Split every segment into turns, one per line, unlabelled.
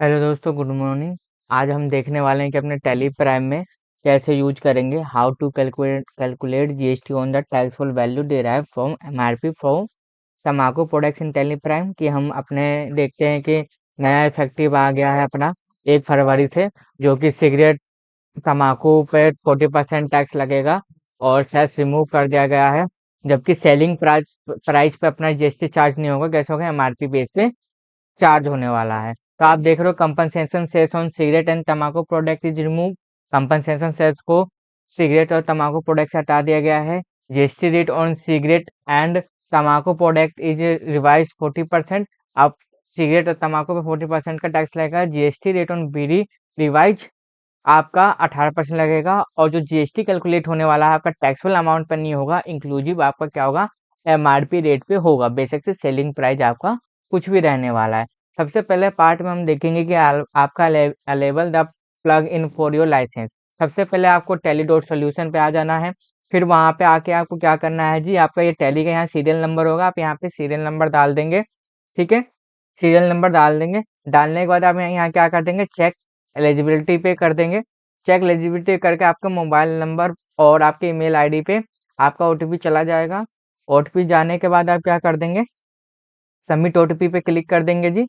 Hello दोस्तों, good morning. आज हम देखने वाले हैं कि अपने टैली प्राइम में कैसे यूज करेंगे how to calculate GST on the taxable value derive from MRP for तम्बाकू प्रोडक्ट्स इन टैली प्राइम। कि हम अपने देखते हैं कि नया इफेक्टिव आ गया है अपना 1 फरवरी से, जो कि सिगरेट तम्बाकू पे 40% टैक्स लगेगा और सेस रिमूव कर दिया गया है। जबकि सेलिंग प्राइस प्राइस पे अपना जीएसटी चार्ज नहीं होगा, कैसे होगा, एमआरपी बेस पे चार्ज होने वाला है। तो आप देख रहे हो compensation cess on cigarette and तम्बाकू product is remove. Compensation cess को सिगरेट और तम्बाकू प्रोडक्ट से हटा दिया गया है। GST rate on cigarette and तम्बाकू प्रोडक्ट इज रिवाइज 40%। अब सिगरेट और तम्बाकू पे 40% का टैक्स लगेगा। GST rate on bidi revise आपका 18% लगेगा। और जो जीएसटी कैलकुलेट होने वाला है आपका टैक्सेबल अमाउंट पर नहीं होगा, इंक्लूसिव आपका क्या होगा, एमआरपी रेट पे होगा। बेसिक से सेलिंग प्राइस आपका कुछ भी रहने वाला है। सबसे पहले पार्ट में हम देखेंगे कि आपका level the plug in for your licence. सबसे पहले आपको टैली डॉट सोल्यूशन पे आ जाना है। फिर वहां पे आके आपको क्या करना है जी, आपका ये टैली का यहाँ सीरियल नंबर होगा, आप यहाँ पे सीरियल नंबर डाल देंगे। ठीक है, सीरियल नंबर डाल देंगे। डालने के बाद आप यहाँ क्या कर देंगे, चेक एलिजिबिलिटी पे कर देंगे। चेक एलिजिबिलिटी करके आपका मोबाइल नंबर और आपके ईमेल आईडी पे आपका ओटीपी चला जाएगा। ओटीपी जाने के बाद आप क्या कर देंगे, सबमिट ओटीपी पे क्लिक कर देंगे जी।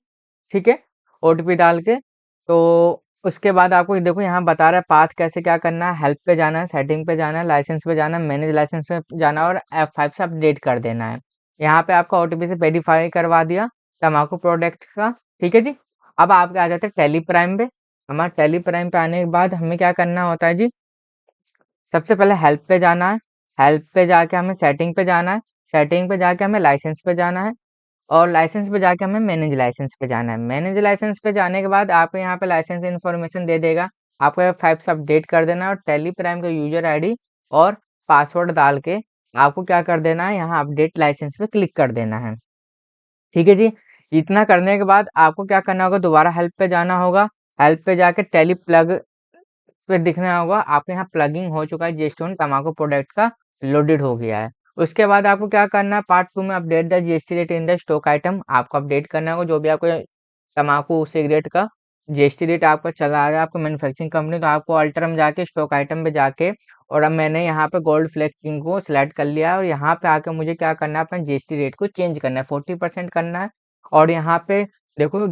ठीक है, ओटीपी डाल के तो उसके बाद आपको देखो यहाँ बता रहा है पाथ कैसे क्या करना है। हेल्प पे जाना है, सेटिंग पे जाना है, लाइसेंस पे जाना है, मैनेज लाइसेंस पे जाना है और F5 से अपडेट कर देना है। यहाँ पे आपका ओटीपी से वेरीफाई करवा दिया तम्बाकू प्रोडक्ट का। ठीक है जी। अब आपके आ जाते हैं टेली प्राइम पे। हमारा टेली प्राइम पे आने के बाद हमें क्या करना होता है जी, सबसे पहले हेल्प पे जाना है। हेल्प पे जाके हमें सेटिंग पे जाना है। सेटिंग पे जाके हमें लाइसेंस पे जाना है और लाइसेंस पे जाके हमें मैनेज लाइसेंस पे जाना है। मैनेज लाइसेंस पे जाने के बाद आपको यहाँ पे लाइसेंस इन्फॉर्मेशन दे देगा। आपको F5 से अपडेट कर देना है और टेली प्राइम का यूजर आईडी और पासवर्ड डाल के आपको क्या कर देना है, यहाँ अपडेट लाइसेंस पे क्लिक कर देना है। ठीक है जी। इतना करने के बाद आपको क्या करना होगा, दोबारा हेल्प पे जाना होगा। हेल्प पे जाके टेली प्लग पे दिखना होगा, आपके यहाँ प्लगिंग हो चुका है, जीएसटी ऑन तम्बाकू प्रोडक्ट का लोडेड हो गया है। उसके बाद आपको क्या करना है, पार्ट 2 में update the GST rate in the stock item. आपको अपडेट करना होगा जो भी आपको तम्बाकू सिगरेट का जीएसटी रेट आपका चला आ रहा है आपको मैन्युफैक्चरिंग कंपनी, तो आपको अल्टर में जाके स्टॉक आइटम पे जाके, और अब मैंने यहाँ पे गोल्ड फ्लेक्सिंग को सिलेक्ट कर लिया है और यहाँ पे आके मुझे क्या करना है, अपना जीएसटी रेट को चेंज करना है, 40% करना है। और यहाँ पे देखो,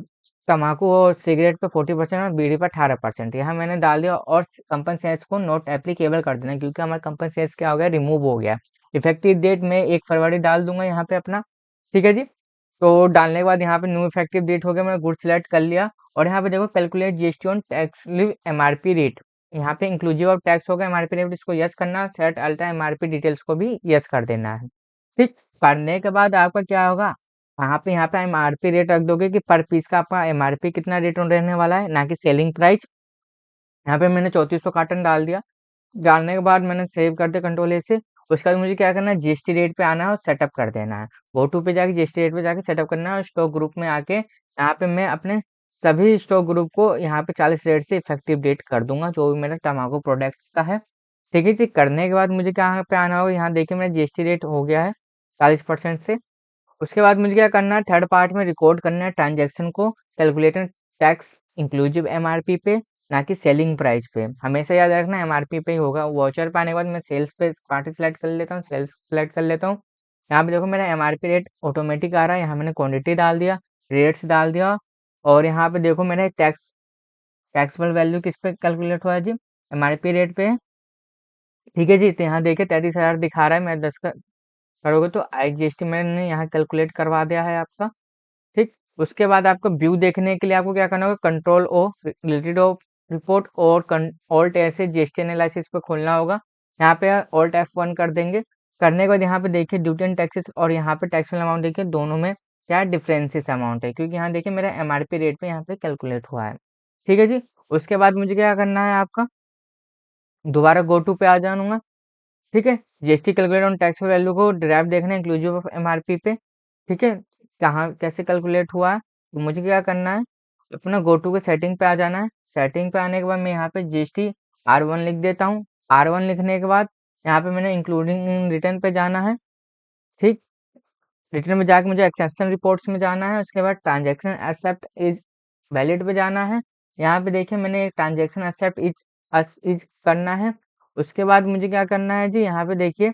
तम्बाकू और सिगरेट पे 40% और बीड़ी पे 18% यहाँ मैंने डाल दिया। और कंपनी सेस को नोट एप्लीकेबल कर देना, क्योंकि हमारा कंपनी सेस क्या हो गया, रिमूव हो गया। इफेक्टिव डेट में 1 फरवरी डाल दूंगा यहाँ पे अपना। ठीक है जी। तो डालने के बाद यहाँ पे न्यू इफेक्टिव डेट हो गया, मैंने गुड सिलेक्ट कर लिया। और यहाँ पे देखो calculate GST on taxable MRP rate, यहाँ पे इंक्लूसिव ऑफ टैक्स होगा एमआरपी रेट, इसको यस करना। सेट अल्टा एमआरपी डिटेल्स को भी यस कर देना है। ठीक, करने के बाद आपका क्या होगा, यहाँ पे एमआरपी रेट रख दोगे कि पर पीस का आपका एमआरपी कितना रेट रहने वाला है, ना कि सेलिंग प्राइस। यहाँ पे मैंने 3400 कार्टन डाल दिया। डालने के बाद मैंने सेव कर दिया कंट्रोल ए से। उसके बाद मुझे क्या करना है, जीएसटी रेट पे आना है और सेटअप कर देना है। गो टू पे जाके जीएसटी रेट पे जाके सेटअप करना है और स्टॉक ग्रुप में आके यहाँ पे मैं अपने सभी स्टॉक ग्रुप को यहाँ पे 40 रेट से इफेक्टिव डेट कर दूंगा, जो भी मेरा तम्बाकू प्रोडक्ट्स का है। ठीक है जी। करने के बाद मुझे क्या पे आना होगा, यहाँ देखिए मेरा जीएसटी रेट हो गया है 40% से। उसके बाद मुझे क्या करना है, थर्ड पार्ट में रिकॉर्ड करना है ट्रांजैक्शन को, कैलकुलेटर टैक्स इंक्लूसिव एमआरपी पे, ना कि सेलिंग प्राइस पे। हमेशा याद रखना एमआरपी पे ही होगा। वॉचर पे आने के बाद मैं सेल्स पे पार्टी सेलेक्ट कर लेता हूँ, सेल्स सेलेक्ट कर लेता हूँ। यहाँ पे देखो मेरा एमआरपी रेट ऑटोमेटिक आ रहा है, यहाँ मैंने क्वांटिटी डाल दिया, रेट्स डाल दिया। और यहाँ पे देखो मेरा टैक्सेबल वैल्यू किस पे कैलकुलेट हुआ है जी, एमआरपी रेट पे। ठीक है जी। तो यहाँ देखिए 33,000 दिखा रहा है, मैं 10 का करोगे तो आईजीएसटी मैंने यहाँ कैलकुलेट करवा दिया है आपका। ठीक, उसके बाद आपको व्यू देखने के लिए आपको क्या करना होगा, control O related of report और ऑल्ट ऐसे जीएसटी एनालिसिस पे खोलना होगा। यहाँ पे ऑल्ट F1 कर देंगे। करने के बाद यहाँ पे देखिए ड्यूटी एंड टैक्सेस और यहाँ पे टैक्सेबल अमाउंट देखिए, दोनों में क्या डिफरेंसेस अमाउंट है, क्योंकि यहाँ देखिए मेरा एमआरपी रेट पे यहाँ पे कैलकुलेट हुआ है। ठीक है जी। उसके बाद मुझे क्या करना है, आपका दोबारा गो टू पे आ जाऊंगा। ठीक है, GST calculate on tax value को ड्राइव देखना है इंक्लूसिव ऑफ एमआरपी पे। ठीक है, कहाँ कैसे कैलकुलेट हुआ है, तो मुझे क्या करना है, अपना गो टू के सेटिंग पे आ जाना है। सेटिंग पे आने के बाद मैं यहाँ पे जीएसटी R1 लिख देता हूँ। R1 लिखने के बाद यहाँ पे मैंने इंक्लूडिंग रिटर्न पे जाना है। ठीक, रिटर्न में जाके मुझे एक्सेप्शन रिपोर्ट्स में जाना है। उसके बाद ट्रांजेक्शन एक्सेप्ट इज वैलेट पे जाना है। यहाँ पे देखिए मैंने एक ट्रांजेक्शन एक्सेप्ट इच करना है। उसके बाद मुझे क्या करना है जी, यहाँ पे देखिए